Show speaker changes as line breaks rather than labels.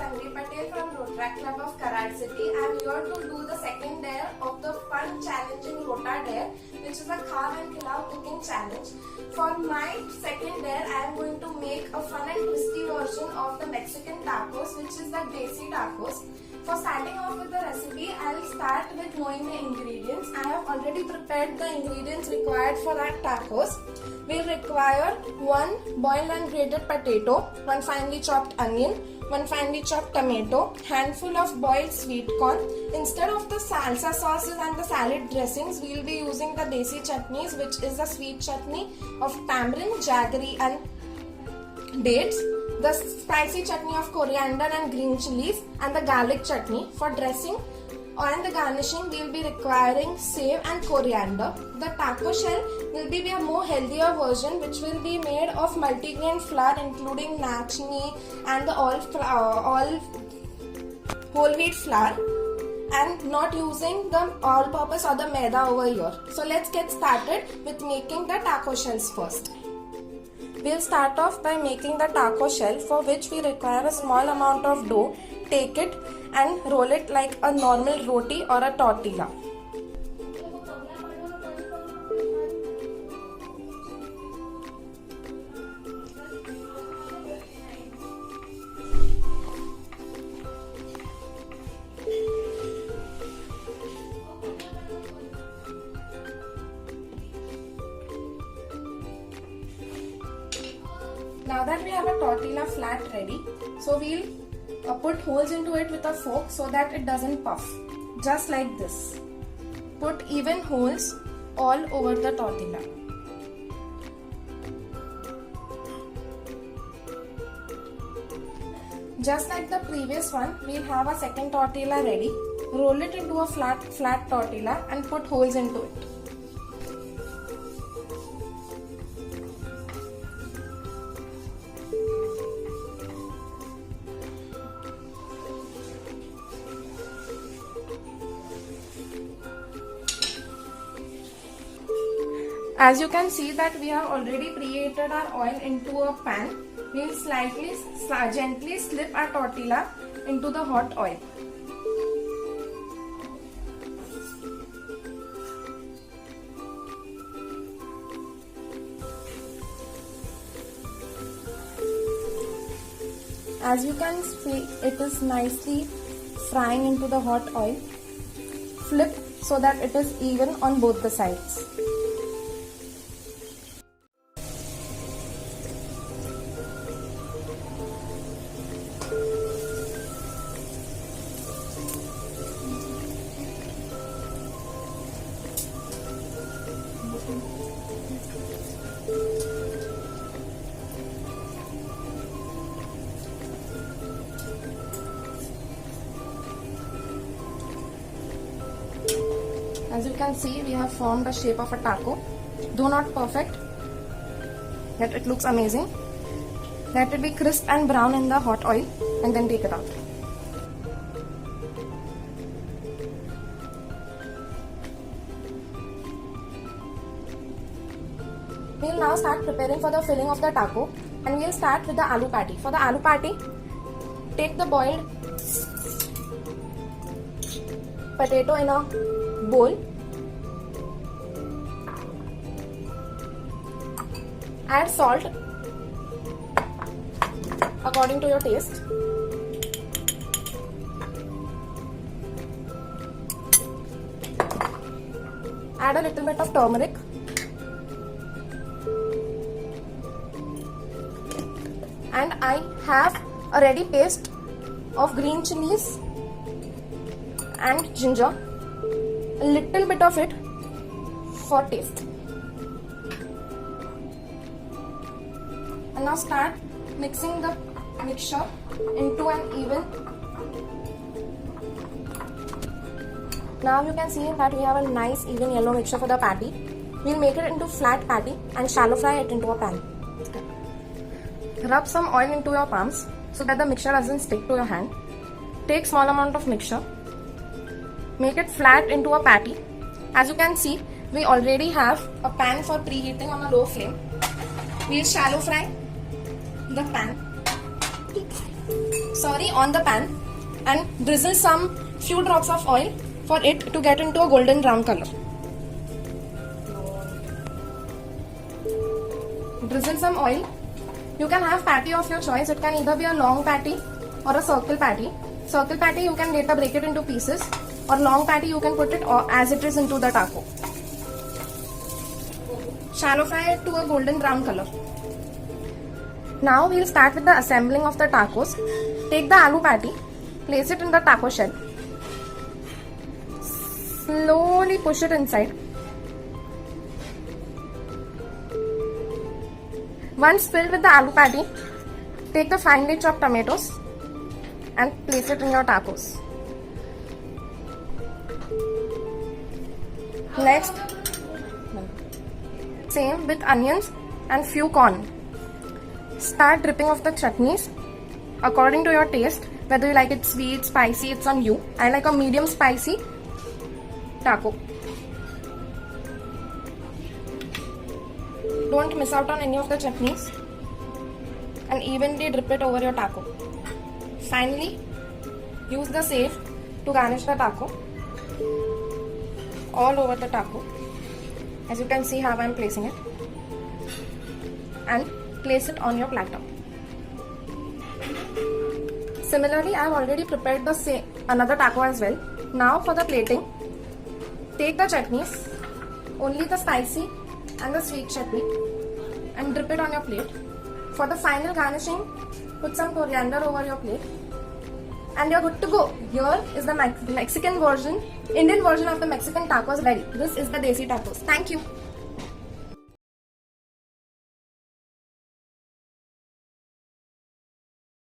Tanvi Patel from Rotaract Club of Karad City. I am here to do the second dare of the fun challenging Rota Dare, which is a Khav and Khilao cooking challenge. For my second dare, I am going to make a fun and twisty version of the Mexican tacos, which is the Desi tacos. For starting off with the recipe, I will start with knowing the ingredients. I have already prepared the ingredients required for that tacos. We will require 1 boiled and grated potato, 1 finely chopped onion, 1 finely chopped tomato, handful of boiled sweet corn. Instead of the salsa sauces and the salad dressings, we will be using the desi chutneys, which is the sweet chutney of tamarind, jaggery and dates, the spicy chutney of coriander and green chilies, and the garlic chutney. For dressing and the garnishing, we will be requiring save and coriander. The taco shell will be a more healthier version, which will be made of multigrain flour including nachni and the all whole wheat flour, and not using the all-purpose or the maida over here. So let's get started with making the taco shells first. We'll start off by making the taco shell, for which we require a small amount of dough. Take it and roll it like a normal roti or a tortilla. Now that we have a tortilla flat ready, so we'll put holes into it with a fork so that it doesn't puff. Just like this. Put even holes all over the tortilla. Just like the previous one, we'll have a second tortilla ready. Roll it into a flat tortilla and put holes into it. As you can see that we have already preheated our oil into a pan. We will gently slip our tortilla into the hot oil. As you can see, it is nicely frying into the hot oil. Flip so that it is even on both the sides. As you can see, we have formed the shape of a taco. Though not perfect, yet it looks amazing. Let it be crisp and brown in the hot oil and then take it out. We will now start preparing for the filling of the taco, and we will start with the aloo patty. For the aloo patty, take the boiled potato in a bowl. Add salt according to your taste. Add a little bit of turmeric. And I have a ready paste of green chilies and ginger. A little bit of it for taste. And now start mixing the mixture into an even. Now you can see that we have a nice even yellow mixture for the patty. We will make it into flat patty and shallow fry it into a pan. Rub some oil into your palms so that the mixture doesn't stick to your hand. Take small amount of mixture. Make it flat into a patty. As you can see, we already have a pan for preheating on a low flame. We will shallow fry the pan. on the pan and drizzle some few drops of oil for it to get into a golden brown color. Drizzle some oil. You can have patty of your choice. It can either be a long patty or a circle patty. Circle patty you can later break it into pieces, or long patty you can put it as it is into the taco. Shallow fry it to a golden brown color. Now we'll start with the assembling of the tacos. Take the aloo patty, place it in the taco shell. Slowly push it inside. Once filled with the aloo patty, take the finely chopped tomatoes and place it in your tacos. Next, same with onions and few corn. Start dripping off the chutneys according to your taste, whether you like it sweet, spicy, it's on you. I like a medium spicy taco. Don't miss out on any of the chutneys and evenly drip it over your taco. Finally, use the save to garnish the taco all over the taco, as you can see how I am placing it, and place it on your platter. Similarly, I have already prepared the another taco as well. Now for the plating, take the chutneys, only the spicy and the sweet chutney, and drip it on your plate. For the final garnishing, put some coriander over your plate, and you're good to go. Here is the Indian version of the Mexican tacos ready. This is the Desi tacos. Thank you.